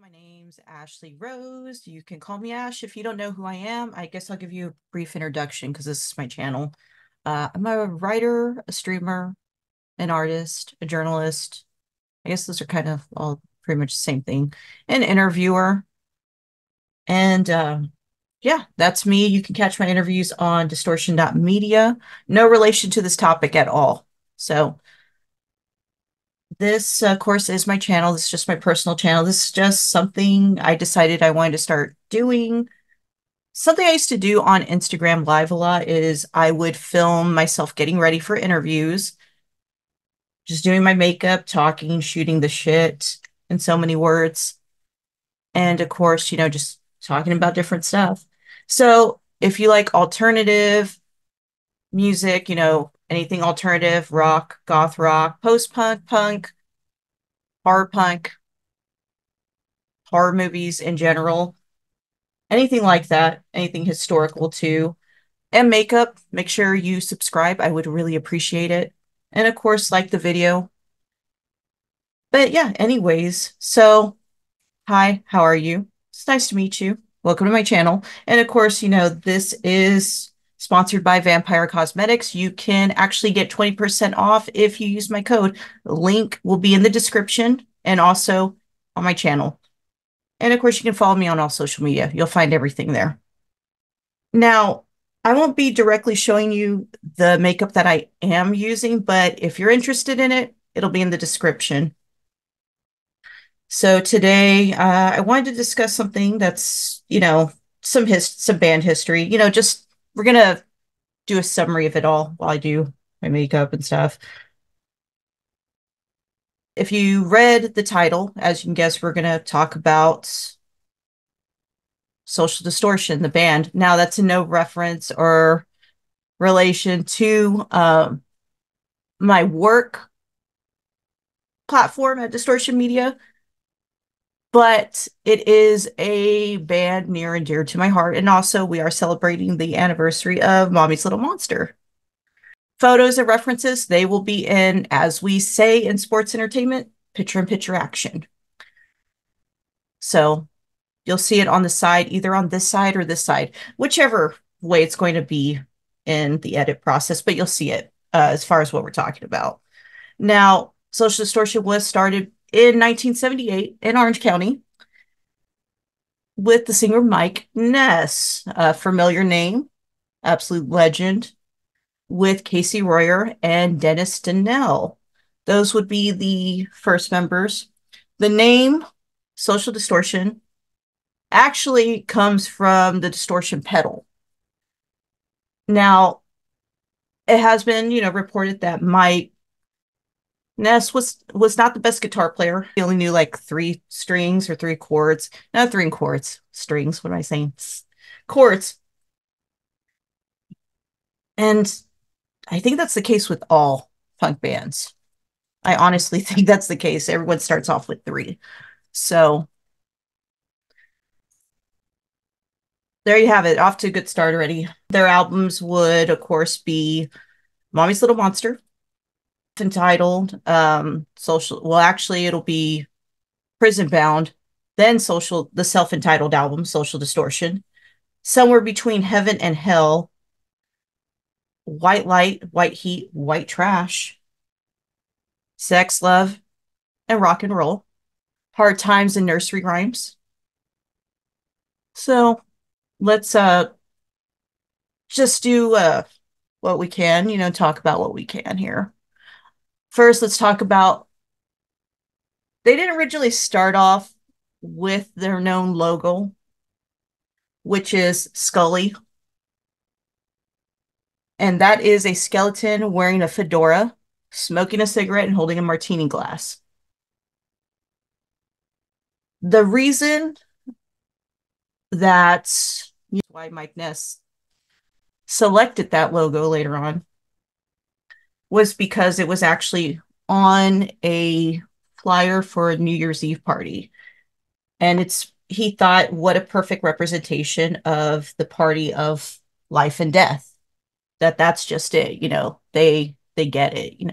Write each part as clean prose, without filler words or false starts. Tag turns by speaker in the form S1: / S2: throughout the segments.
S1: My name's Ashley Rose. You can call me Ash if you don't know who I am. I guess I'll give you a brief introduction because this is my channel. I'm a writer, a streamer, an artist, a journalist. I guess those are kind of all pretty much the same thing. An interviewer. And yeah, that's me. You can catch my interviews on distortion.media. No relation to this topic at all. So this, of course, is my channel. This is just my personal channel. This is just something I decided I wanted to start doing. Something I used to do on Instagram Live a lot is I would film myself getting ready for interviews, just doing my makeup, talking, shooting the shit in so many words. And of course, just talking about different stuff. So if you like alternative music, anything alternative, rock, goth rock, post-punk, punk, horror punk, horror movies in general, anything like that, anything historical too, and makeup, make sure you subscribe. I would really appreciate it. And of course, like the video. But yeah, anyways, so hi, how are you? It's nice to meet you. Welcome to my channel. And of course, this is sponsored by Vampyre Cosmetics. You can actually get 20% off if you use my code. The link will be in the description and also on my channel. And of course, you can follow me on all social media. You'll find everything there. Now, I won't be directly showing you the makeup that I am using, but if you're interested in it, it'll be in the description. So today, I wanted to discuss something that's, some band history. Just we're gonna do a summary of it all while I do my makeup and stuff. If you read the title, as you can guess, we're gonna talk about Social Distortion, the band. Now, that's in no reference or relation to my work platform at Distortion Media, but it is a band near and dear to my heart. And also, we are celebrating the anniversary of Mommy's Little Monster. Photos and references, they will be in, as we say in sports entertainment, picture-in-picture action. So you'll see it on the side, either on this side or this side, whichever way it's going to be in the edit process, but you'll see it as far as what we're talking about. Now, Social Distortion was started in 1978 in Orange County with the singer Mike Ness, a familiar name, absolute legend, with Casey Royer and Dennis Donnell. Those would be the first members. The name Social Distortion actually comes from the distortion pedal. Now, it has been, reported that Mike Ness was not the best guitar player. He only knew like 3 strings or 3 chords. Not 3 chords. Strings, what am I saying? Chords. And I think that's the case with all punk bands. I honestly think that's the case. Everyone starts off with 3. So there you have it. Off to a good start already. Their albums would, of course, be Mommy's Little Monster, entitled Social. Well, actually, it'll be Prison Bound, then the self-entitled album, Social Distortion, Somewhere Between Heaven and Hell, White Light, White Heat, White Trash, Sex, Love, and Rock and Roll, Hard Times and Nursery Rhymes. So let's just do what we can, talk about what we can here. First, let's talk about, they didn't originally start off with their known logo, which is Scully. And that is a skeleton wearing a fedora, smoking a cigarette, and holding a martini glass. The reason that's why Mike Ness selected that logo later on was because it was actually on a flyer for a New Year's Eve party. And he thought, what a perfect representation of the party of life and death. That's just it, they get it,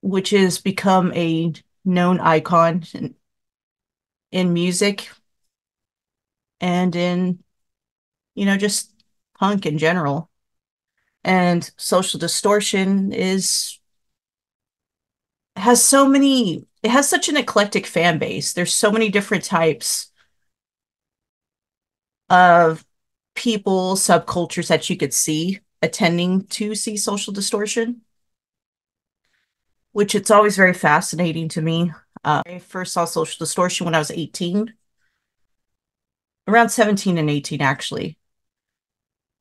S1: which has become a known icon in music and in, just punk in general. And Social Distortion is has so many it has such an eclectic fan base. There's so many different types of people, subcultures that you could see attending to see Social Distortion, which it's always very fascinating to me. I first saw Social Distortion when I was 18, around 17 and 18, actually.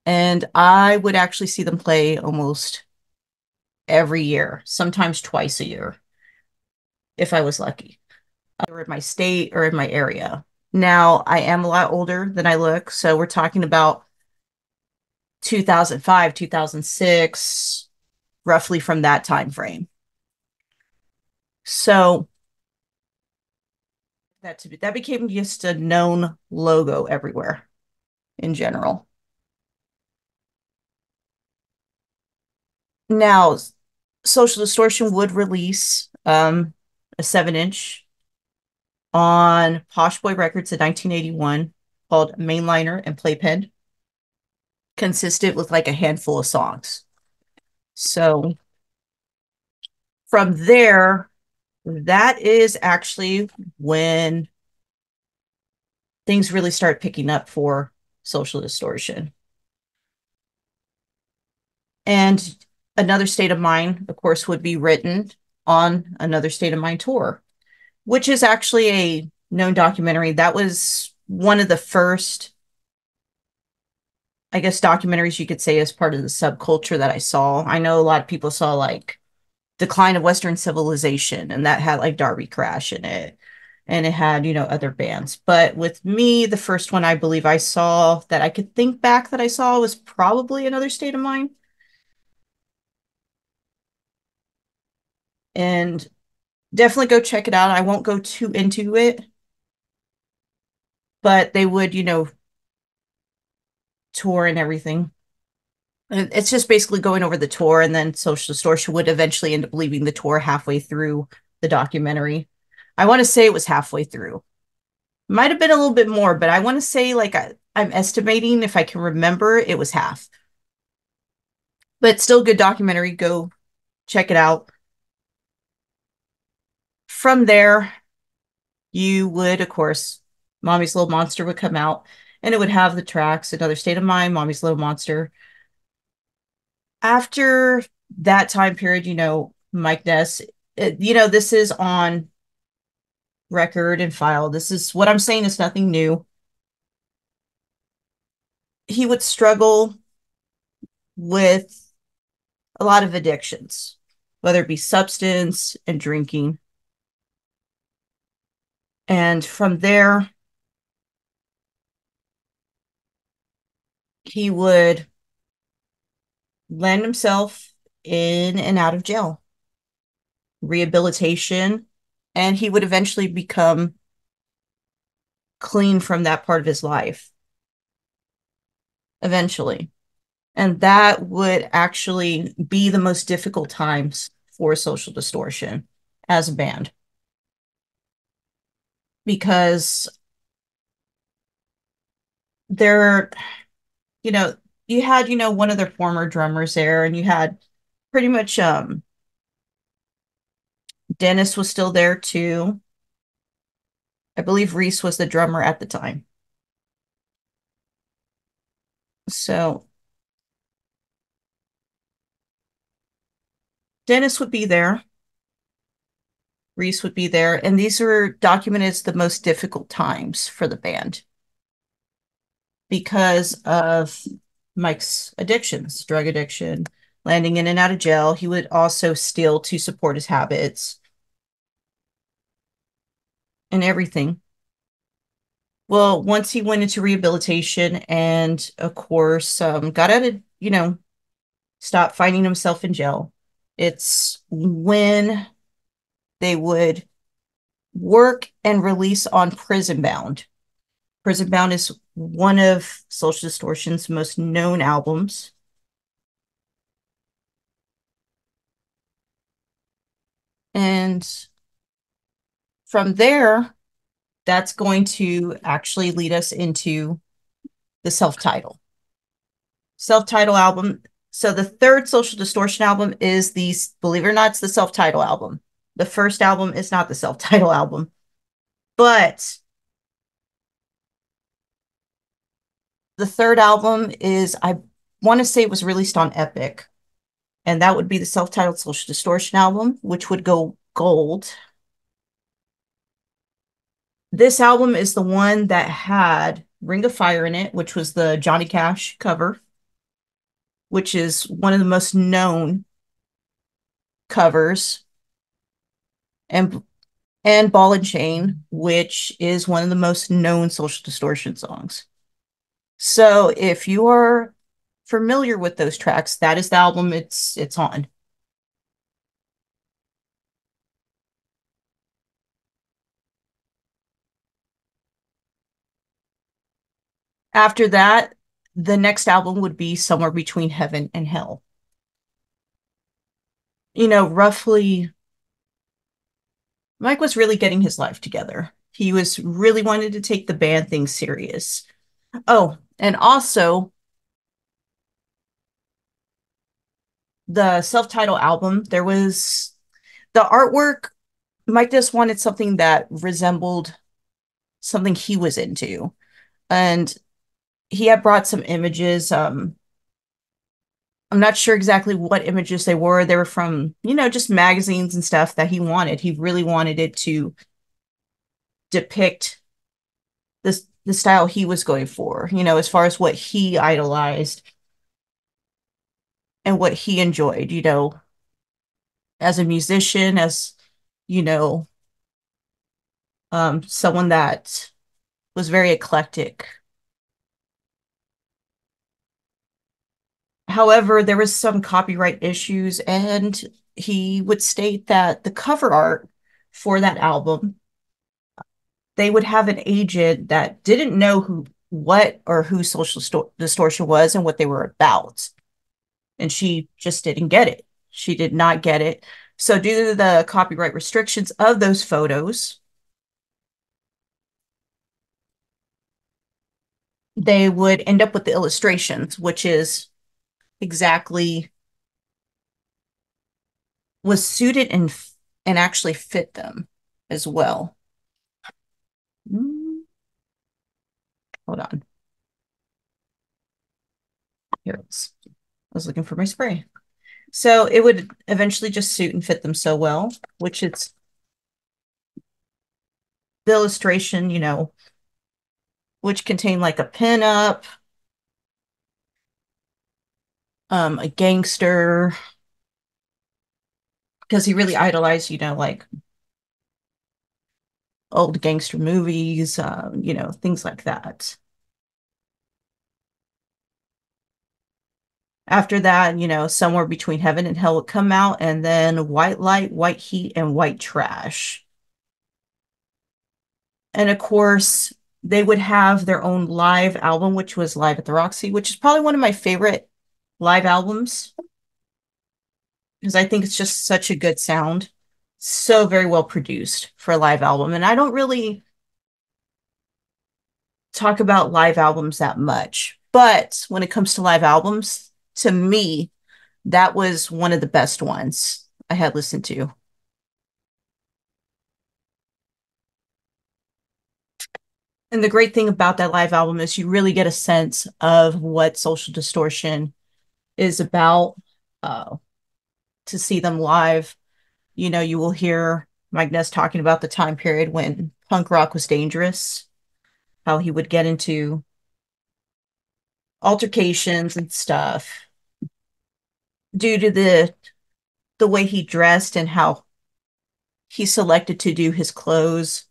S1: And I would actually see them play almost every year, sometimes twice a year, if I was lucky, or in my state or in my area. Now, I am a lot older than I look, so we're talking about 2005, 2006, roughly from that time frame. So that became just a known logo everywhere in general. Now, Social Distortion would release a 7-inch on Posh Boy Records in 1981 called Mainliner and Playpen, consisted with like a handful of songs. So from there, that is actually when things really start picking up for Social Distortion. And Another State of Mind, of course, would be written on Another State of Mind tour, which is actually a known documentary. That was one of the first, I guess, documentaries you could say as part of the subculture that I saw. I know a lot of people saw like Decline of Western Civilization, and that had like Darby Crash in it. And it had, other bands. But with me, the first one I believe I saw that I could think back that I saw was probably Another State of Mind. And definitely go check it out. I won't go too into it, but they would, tour and everything. And it's just basically going over the tour, and then Social Distortion would eventually end up leaving the tour halfway through the documentary. I want to say it was halfway through. Might have been a little bit more, but I want to say like I'm estimating, if I can remember, it was half. But still good documentary. Go check it out. From there, you would, of course, Mommy's Little Monster would come out, and it would have the tracks Another State of Mind, Mommy's Little Monster. After that time period, Mike Ness, this is on record and file. This is what I'm saying is nothing new. He would struggle with a lot of addictions, whether it be substance and drinking. And from there, he would land himself in and out of jail, rehabilitation, and he would eventually become clean from that part of his life. Eventually. And that would actually be the most difficult times for Social Distortion as a band. Because they're, you know, you had, one of their former drummers there, and you had pretty much Dennis was still there too. I believe Reese was the drummer at the time. So Dennis would be there, Reese would be there, and these were documented as the most difficult times for the band because of Mike's addictions, drug addiction, landing in and out of jail. He would also steal to support his habits and everything. Well, once he went into rehabilitation and, of course, got out of, stopped finding himself in jail, it's when they would work and release on Prison Bound. Prison Bound is one of Social Distortion's most known albums. And From there, that's going to actually lead us into the self-title. Self-title album. So the third Social Distortion album is the, believe it or not, it's the self-title album. The first album is not the self-title album. But the third album is, I want to say it was released on Epic. And that would be the self-titled Social Distortion album, which would go gold. This album is the one that had Ring of Fire in it, which was the Johnny Cash cover, which is one of the most known covers, and Ball and Chain, which is one of the most known Social Distortion songs. So if you are familiar with those tracks, that is the album it's on. After that, the next album would be Somewhere Between Heaven and Hell. You know, roughly, Mike was really getting his life together. He was really wanted to take the band thing serious. Oh, and also the self-titled album, there was the artwork. Mike just wanted something that resembled something he was into. And he had brought some images. I'm not sure exactly what images they were. They were from, you know, just magazines and stuff that he wanted. He really wanted it to depict the style he was going for, you know, as far as what he idolized and what he enjoyed, you know, as a musician, as, you know, someone that was very eclectic. However, there was some copyright issues, and he would state that the cover art for that album, they would have an agent that didn't know who Social Distortion was and what they were about. And she just didn't get it. She did not get it. So due to the copyright restrictions of those photos, they would end up with the illustrations, which is exactly was suited and actually fit them as well. Hold on. Here it is. I was looking for my spray. So it would eventually just suit and fit them so well, which it's the illustration, you know, which contained like a pinup, a gangster, because he really idolized, you know, like old gangster movies, you know, things like that. After that, you know, Somewhere Between Heaven and Hell would come out, and then White Light, White Heat, and White Trash. And of course, they would have their own live album, which was Live at the Roxy, which is probably one of my favorite live albums because I think it's just such a good sound. So very well produced for a live album. And I don't really talk about live albums that much. But when it comes to live albums, to me, that was one of the best ones I had listened to. And the great thing about that live album is you really get a sense of what Social Distortion is about. To see them live, you know, you will hear Mike Ness talking about the time period when punk rock was dangerous, how he would get into altercations and stuff due to the way he dressed and how he selected to do his clothes.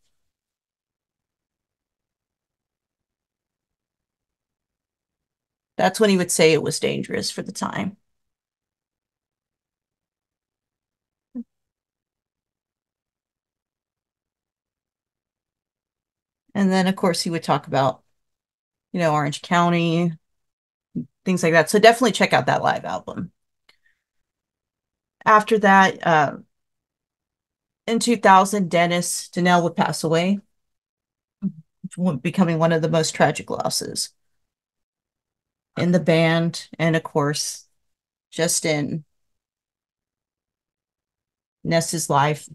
S1: That's when he would say it was dangerous for the time. And then, of course, he would talk about, you know, Orange County, things like that. So definitely check out that live album. After that, in 2000, Dennis Danelle would pass away, becoming one of the most tragic losses in the band, and of course, just in Ness's life.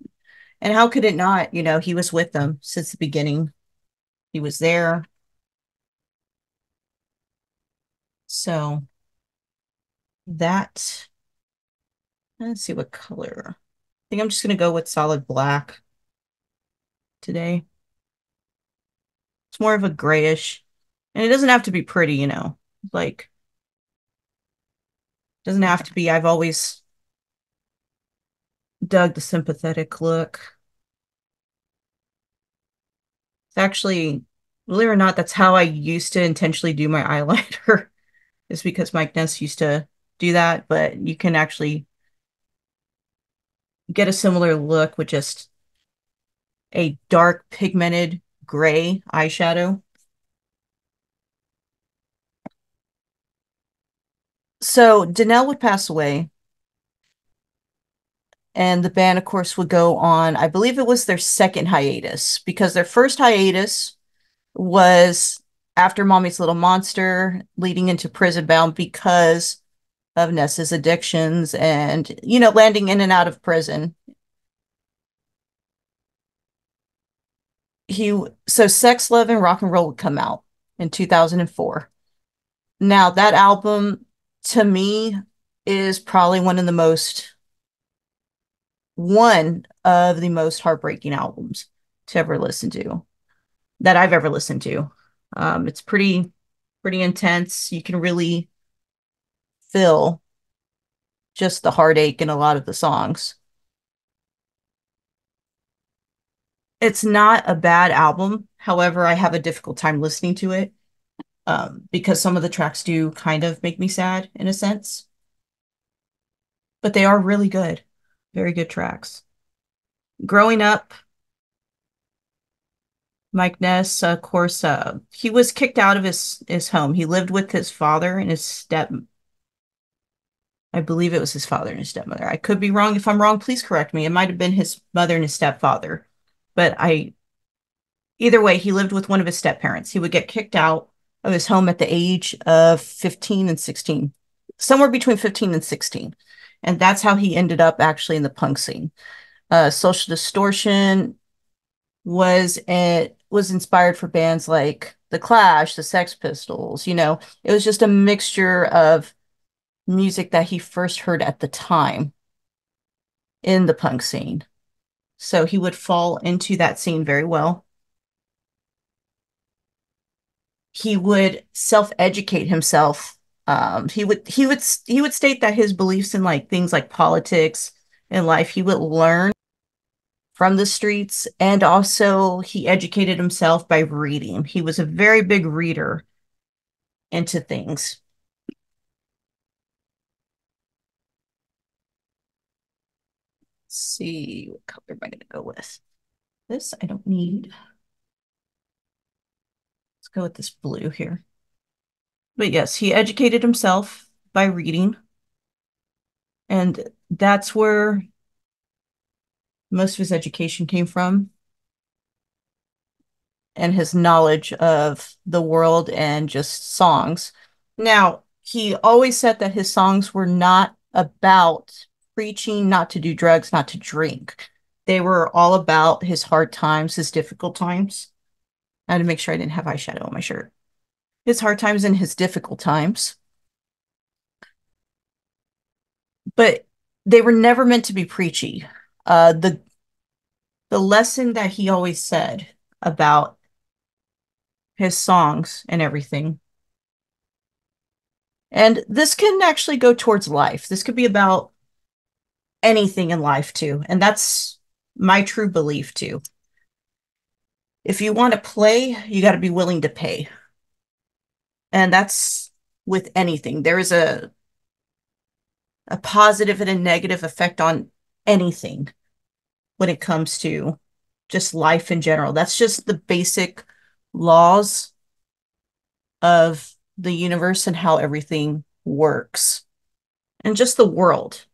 S1: And how could it not? You know, he was with them since the beginning. He was there. So that, let's see what color. I think I'm just going to go with solid black today. It's more of a grayish, and it doesn't have to be pretty, you know, like, doesn't have to be. I've always dug the sympathetic look. It's actually, believe it or not, that's how I used to intentionally do my eyeliner, is because Mike Ness used to do that, but you can actually get a similar look with just a dark pigmented gray eyeshadow. So Danelle would pass away, and the band, of course, would go on. I believe it was their second hiatus, because their first hiatus was after Mommy's Little Monster, leading into Prison Bound because of Ness's addictions and, you know, landing in and out of prison. So Sex, Love, and Rock and Roll would come out in 2004. Now, that album, to me, is probably one of the most heartbreaking albums to ever listen to, that I've ever listened to. It's pretty intense. You can really feel just the heartache in a lot of the songs. It's not a bad album. However, I have a difficult time listening to it, because some of the tracks do kind of make me sad in a sense, but they are really good, very good tracks. Growing up, Mike Ness, of course, he was kicked out of his home. He lived with his father and his I believe it was his father and his stepmother. I could be wrong. If I'm wrong, please correct me. It might have been his mother and his stepfather, but either way, he lived with one of his step parents. He would get kicked out of his home at the age of 15 and 16, somewhere between 15 and 16. And that's how he ended up actually in the punk scene. Social Distortion was inspired for bands like The Clash, the Sex Pistols. You know, it was just a mixture of music that he first heard at the time in the punk scene. So he would fall into that scene very well. He would self-educate himself. He would state that his beliefs in like things like politics and life, he would learn from the streets, and also he educated himself by reading. He was a very big reader into things. Let's see, what color am I going to go with? This I don't need. Let's go with this blue here. But yes, he educated himself by reading, and that's where most of his education came from, and his knowledge of the world and just songs. Now, he always said that his songs were not about preaching not to do drugs, not to drink. They were all about his hard times, his difficult times. I had to make sure I didn't have eyeshadow on my shirt. His hard times and his difficult times. But they were never meant to be preachy. The lesson that he always said about his songs and everything. And this can actually go towards life. This could be about anything in life too. And that's my true belief too. If you want to play, you got to be willing to pay. And that's with anything. There is a positive and a negative effect on anything when it comes to just life in general. That's just the basic laws of the universe and how everything works. And just the world.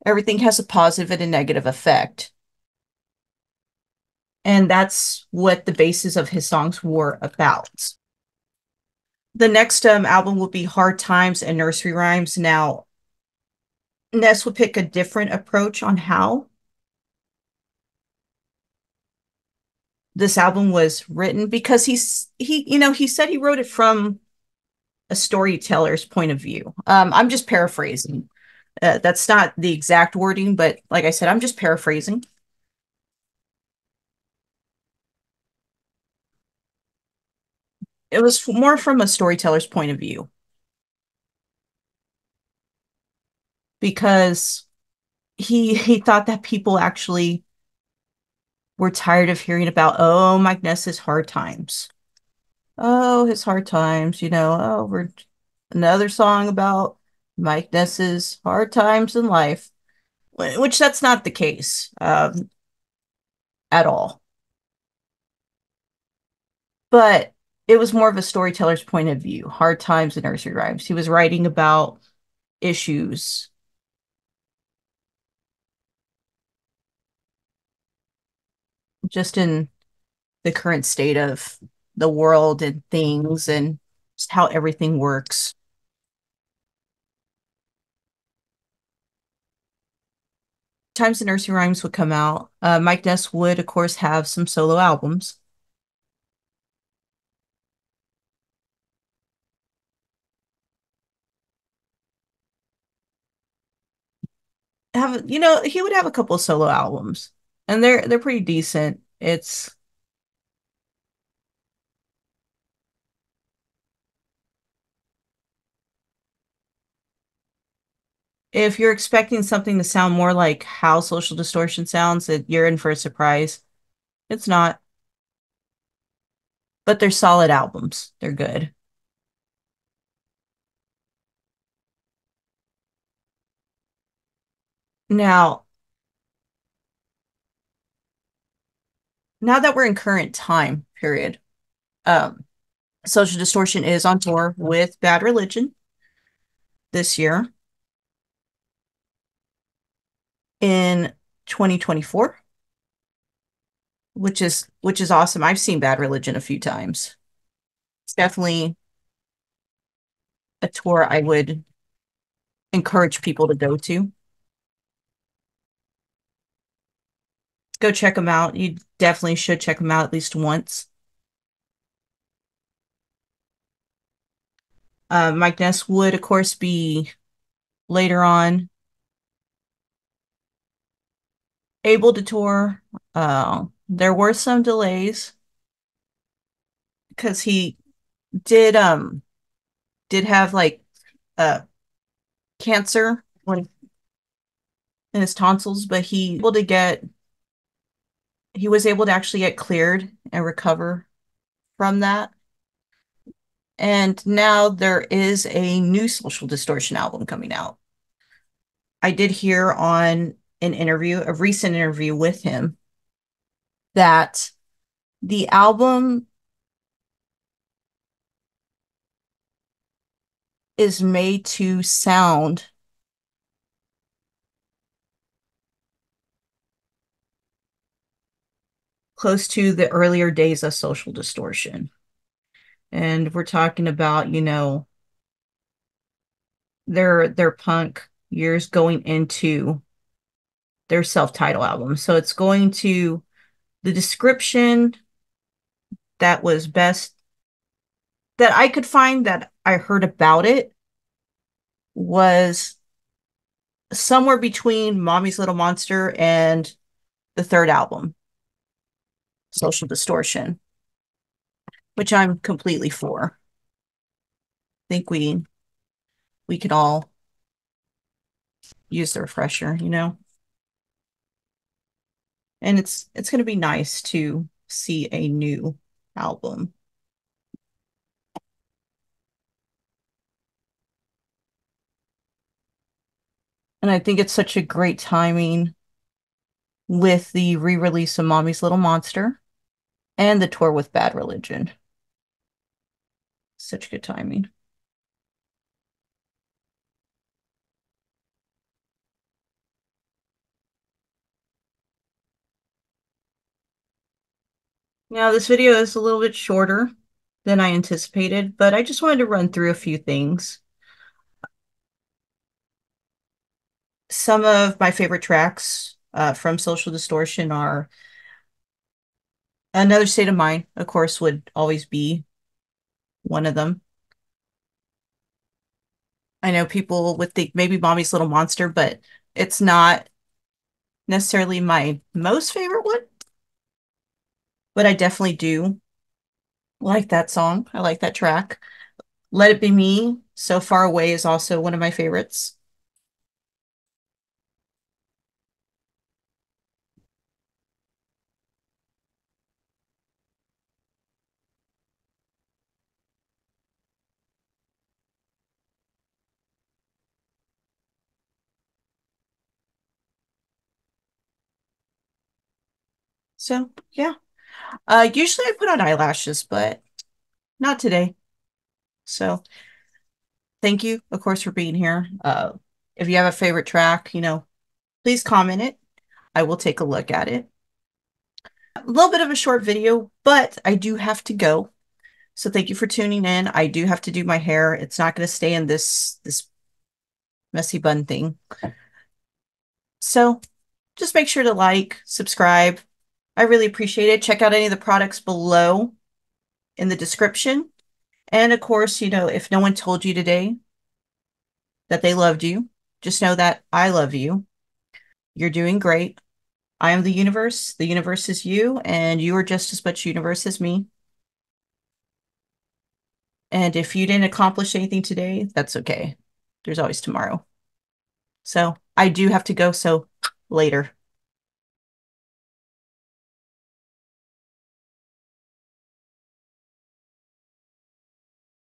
S1: Everything has a positive and a negative effect. And that's what the basis of his songs were about. The next album will be Hard Times and Nursery Rhymes. Now, Ness would pick a different approach on how this album was written because he said he wrote it from a storyteller's point of view. I'm just paraphrasing. That's not the exact wording, but like I said, I'm just paraphrasing. It was more from a storyteller's point of view because he thought that people actually were tired of hearing about, oh, Mike Ness's hard times. Oh, his hard times, oh, we're another song about Mike Ness's hard times in life, which that's not the case at all. But it was more of a storyteller's point of view, hard times and nursery rhymes. He was writing about issues just in the current state of the world and things and just how everything works. Times the nursery rhymes would come out. Mike Ness would, of course, have some solo albums. He would have a couple of solo albums, and they're pretty decent. It's If you're expecting something to sound more like how Social Distortion sounds, you're in for a surprise. It's not, but they're solid albums. They're good. Now, now that we're in current time period, um, Social Distortion is on tour with Bad Religion this year in 2024, which is awesome. I've seen Bad Religion a few times. It's definitely a tour I would encourage people to go to. Go check them out. You definitely should check them out at least once. Mike Ness would, of course, be later on able to tour. There were some delays because he did did have like uh cancer when in his tonsils, but he was able to actually get cleared and recover from that. And now there is a new Social Distortion album coming out. I did hear on a recent interview with him, that the album is made to sound close to the earlier days of Social Distortion. And we're talking about, their punk years going into their self-titled album. So it's going to the description that was best that I could find that I heard about it was somewhere between Mommy's Little Monster and the third album, Social Distortion, which I'm completely for. I think we could all use the refresher. And it's going to be nice to see a new album. And I think it's such a great timing with the re-release of Mommy's Little Monster and the tour with Bad Religion. Such good timing. Now, this video is a little bit shorter than I anticipated, but I just wanted to run through a few things. Some of my favorite tracks from Social Distortion are Another State of Mind, of course, would always be one of them. I know people would think maybe Mommy's Little Monster, but it's not necessarily my most favorite one, but I definitely do like that song. I like that track. Let It Be Me, So Far Away is also one of my favorites. So, yeah. Usually I put on eyelashes, but not today. So, thank you, of course, for being here. If you have a favorite track, please comment it. I will take a look at it. A little bit of a short video, but I do have to go. So thank you for tuning in. I do have to do my hair. It's not going to stay in this messy bun thing. So just make sure to like, subscribe. I really appreciate it. Check out any of the products below in the description. And of course, if no one told you today that they loved you, just know that I love you. You're doing great. I am the universe. The universe is you, and you are just as much universe as me. And if you didn't accomplish anything today, that's okay. There's always tomorrow. So I do have to go. So later.